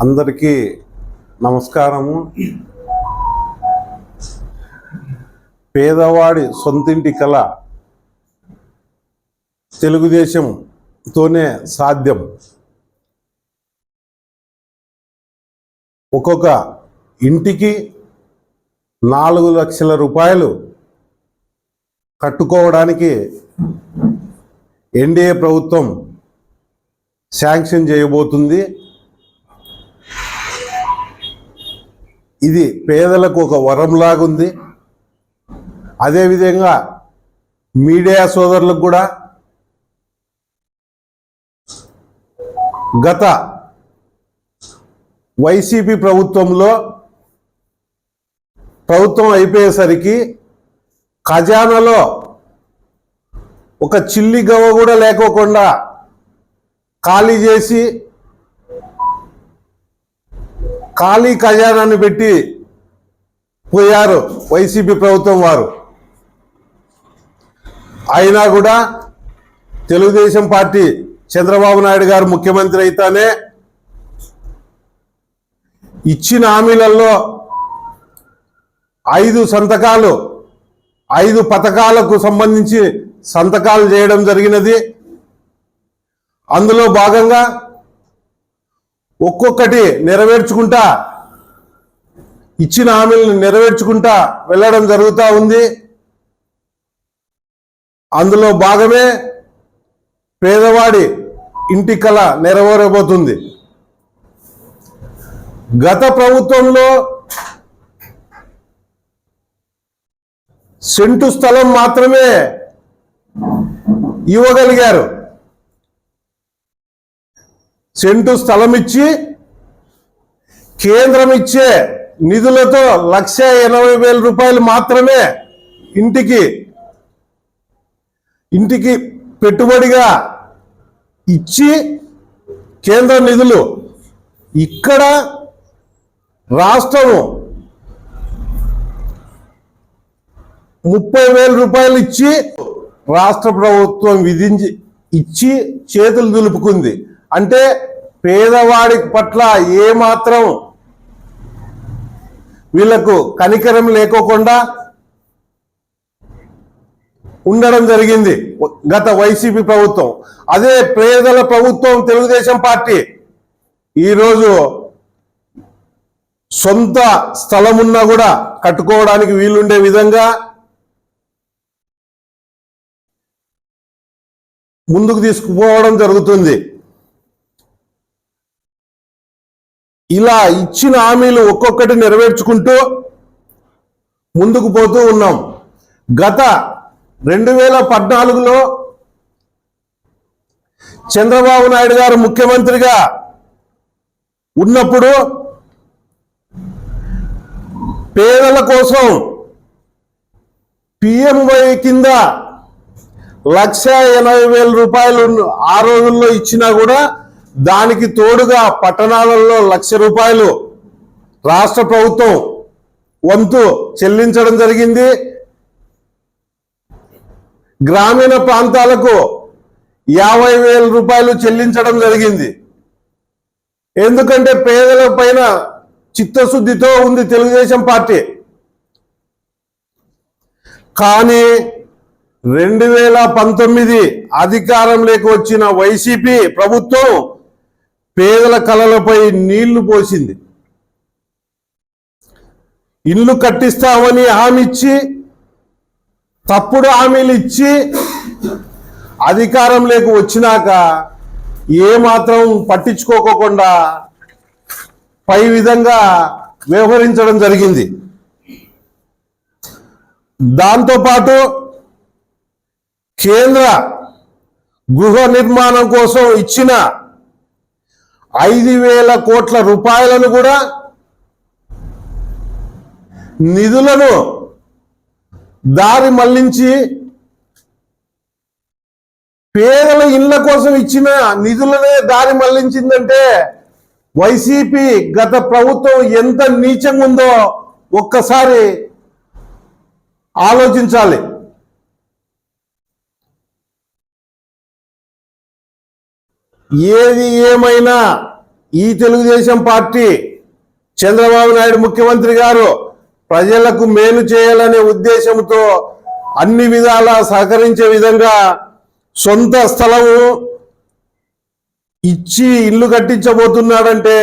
అందరికీ నమస్కారము. పేదవాడి సొంతింటి కల తెలుగుదేశంతోనే సాధ్యం. ఒక్కొక్క ఇంటికి 4 లక్షల రూపాయలు కట్టుకోవడానికి ఎన్డీఏ ప్రభుత్వం శాంక్షన్ చేయబోతుంది. ఇది పేదలకు ఒక వరంలాగుంది. అదేవిధంగా మీడియా సోదరులకు కూడా గత వైసీపీ ప్రభుత్వం అయిపోయేసరికి ఖజానాలో ఒక చిల్లి గవ్వ కూడా లేకోకుండా ఖాళీ చేసి ఖాళీ ఖజానాన్ని పెట్టి పోయారు వైసీపీ ప్రభుత్వం వారు. అయినా కూడా తెలుగుదేశం పార్టీ చంద్రబాబు నాయుడు గారు ముఖ్యమంత్రి అయితేనే ఇచ్చిన హామీలలో 5 పథకాలకు సంబంధించి సంతకాలు చేయడం జరిగినది. అందులో భాగంగా ఒక్కొక్కటి నెరవేర్చుకుంటా ఇచ్చిన హామీలను నెరవేర్చుకుంటా వెళ్ళడం జరుగుతూ ఉంది. అందులో భాగమే పేదవాడి ఇంటి కల నెరవేరబోతుంది. గత ప్రభుత్వంలో సెంటు స్థలం మాత్రమే ఇవ్వగలిగారు. సెంటు స్థలం ఇచ్చి కేంద్రం ఇచ్చే నిధులతో 1,80,000 రూపాయలు మాత్రమే ఇంటికి పెట్టుబడిగా ఇచ్చి కేంద్ర నిధులు ఇక్కడ రాష్ట్రము 30,000 రూపాయలు ఇచ్చి రాష్ట్ర ప్రభుత్వం ఇచ్చి చేతులు దులుపుకుంది. అంటే పేదవాడి పట్ల ఏమాత్రం వీళ్లకు కనికరం లేకోకుండా ఉండడం జరిగింది గత వైసీపీ ప్రభుత్వం. అదే పేదల ప్రభుత్వం తెలుగుదేశం పార్టీ ఈరోజు సొంత స్థలం ఉన్నా కూడా కట్టుకోవడానికి వీలుండే విధంగా ముందుకు తీసుకుపోవడం జరుగుతుంది. ఇలా ఇచ్చిన హామీలు ఒక్కొక్కటి నెరవేర్చుకుంటూ ముందుకు పోతూ ఉన్నాం. గత 2014లో చంద్రబాబు నాయుడు గారు ముఖ్యమంత్రిగా ఉన్నప్పుడు పేదల కోసం పిఎంవై కింద 1,80,000 రూపాయలు ఆ రోజుల్లో ఇచ్చినా కూడా దానికి తోడుగా పట్టణాలలో 1,00,000 రూపాయలు రాష్ట్ర ప్రభుత్వం వంతు చెల్లించడం జరిగింది. గ్రామీణ ప్రాంతాలకు 50,000 రూపాయలు చెల్లించడం జరిగింది. ఎందుకంటే పేదల పైన చిత్తశుద్ధితో ఉంది తెలుగుదేశం పార్టీ. కానీ 2019 అధికారంలోకి వచ్చిన వైసీపీ ప్రభుత్వం పేదల కలలపై నీళ్లు పోసింది. ఇల్లు కట్టిస్తామని హామీ ఇచ్చి తప్పుడు హామీలు ఇచ్చి అధికారంలోకి వచ్చినాక ఏమాత్రం పట్టించుకోకుండా పై విధంగా వ్యవహరించడం జరిగింది. దాంతోపాటు కేంద్ర గృహ నిర్మాణం కోసం ఇచ్చిన 5,000 కోట్ల రూపాయలను కూడా నిధులను దారి మళ్లించి పేదల ఇళ్ల కోసం ఇచ్చిన నిధులనే దారి మళ్లించిందంటే వైసీపీ గత ప్రభుత్వం ఎంత నీచంగా ఉందో ఒక్కసారి ఆలోచించాలి. ఏది ఏమైనా ఈ తెలుగుదేశం పార్టీ చంద్రబాబు నాయుడు ముఖ్యమంత్రి గారు ప్రజలకు మేలు చేయాలనే ఉద్దేశంతో అన్ని విధాలా సహకరించే విధంగా సొంత స్థలము ఇచ్చి ఇల్లు కట్టించబోతున్నాడంటే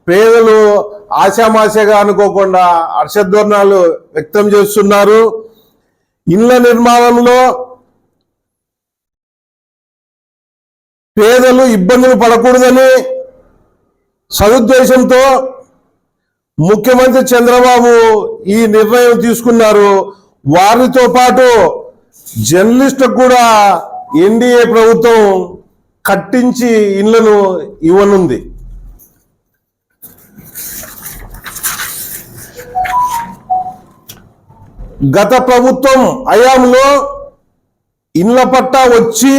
పేదలు ఆశామాషగా అనుకోకుండా హర్షధ్వర్ణాలు వ్యక్తం చేస్తున్నారు. ఇళ్ల నిర్మాణంలో పేదలు ఇబ్బందులు పడకూడదని సదుద్దేశంతో ముఖ్యమంత్రి చంద్రబాబు ఈ నిర్ణయం తీసుకున్నారు. వారితో పాటు జర్నలిస్టులకు కూడా ఎన్డీఏ ప్రభుత్వం కట్టించి ఇళ్లను ఇవ్వనుంది. గత ప్రభుత్వం హయాంలో ఇళ్ల పట్టా వచ్చి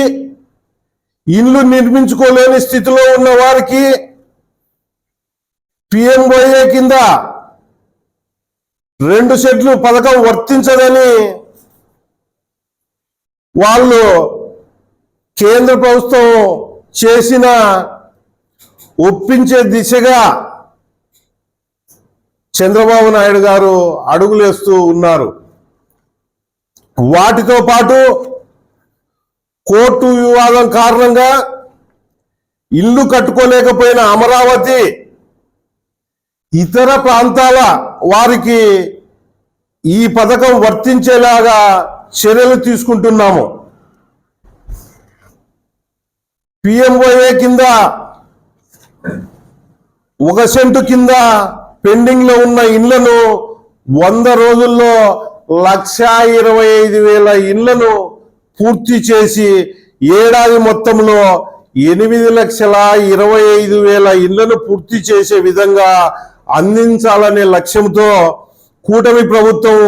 ఇల్లు నిర్మించుకోలేని స్థితిలో ఉన్న వారికి పిఎంఓఏ కింద 2 సెట్లు పథకం వర్తించదని వాళ్ళు కేంద్ర ప్రభుత్వం చేసిన ఒప్పించే దిశగా చంద్రబాబు నాయుడు గారు అడుగులేస్తూ ఉన్నారు. వాటితో పాటు కోర్టు వివాదం కారణంగా ఇల్లు కట్టుకోలేకపోయిన అమరావతి ఇతర ప్రాంతాల వారికి ఈ పథకం వర్తించేలాగా చర్యలు తీసుకుంటున్నాము. పిఎంఓఏ కింద 1 సెంటు కింద పెండింగ్ లో ఉన్న ఇళ్లను 100 రోజుల్లో 1,25,000 ఇళ్లను పూర్తి చేసి ఏడాది మొత్తంలో 8,25,000 ఇళ్లను పూర్తి చేసే విధంగా అందించాలనే లక్ష్యంతో కూటమి ప్రభుత్వం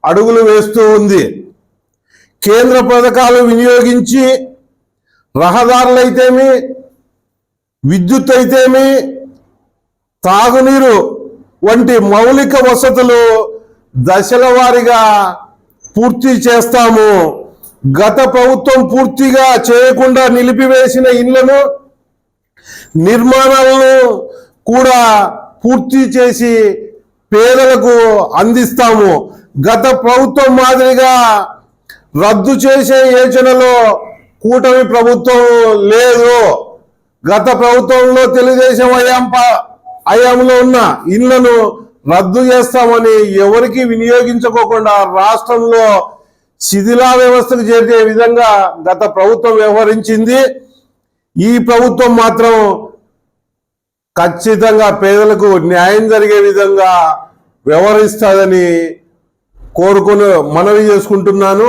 అడుగులు వేస్తూ ఉంది. కేంద్ర పథకాలు వినియోగించి రహదారులైతేమి, విద్యుత్ అయితేమి, తాగునీరు వంటి మౌలిక వసతులు దశల వారీగా పూర్తి చేస్తాము. గత ప్రభుత్వం పూర్తిగా చేయకుండా నిలిపివేసిన ఇళ్లను నిర్మాణాలను కూడా పూర్తి చేసి పేదలకు అందిస్తాము. గత ప్రభుత్వం మాదిరిగా రద్దు చేసే యోచనలో కూటమి ప్రభుత్వం లేదు. గత ప్రభుత్వంలో తెలుగుదేశం హయాంలో ఉన్న ఇళ్లను రద్దు చేస్తామని ఎవరికి వినియోగించుకోకుండా రాష్ట్రంలో శిథిలా వ్యవస్థకు చేసే విధంగా గత ప్రభుత్వం వ్యవహరించింది. ఈ ప్రభుత్వం మాత్రం ఖచ్చితంగా పేదలకు న్యాయం జరిగే విధంగా వ్యవహరిస్తుందని కోరుకుని మనవి చేసుకుంటున్నాను.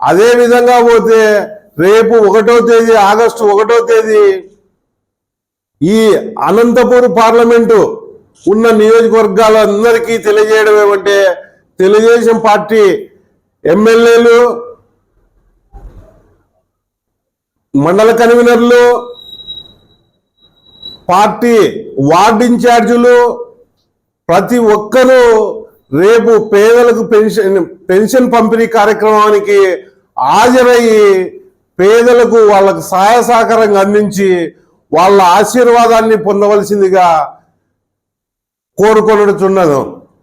అదే విధంగా పోతే రేపు 1వ తేదీ ఆగస్టు 1వ తేదీ ఈ అనంతపూర్ పార్లమెంటు ఉన్న నియోజకవర్గాలందరికీ తెలియజేయడం ఏమంటే తెలుగుదేశం పార్టీ ఎమ్మెల్యేలు, మండల కన్వీనర్లు, పార్టీ వార్డు ఇన్ఛార్జీలు ప్రతి ఒక్కరూ రేపు పేదలకు పెన్షన్ పంపిణీ కార్యక్రమానికి హాజరయ్యి పేదలకు వాళ్ళకు సహాయ సహకారంగా అందించి వాళ్ళ ఆశీర్వాదాన్ని పొందవలసిందిగా కోరుకొనుచున్నాను.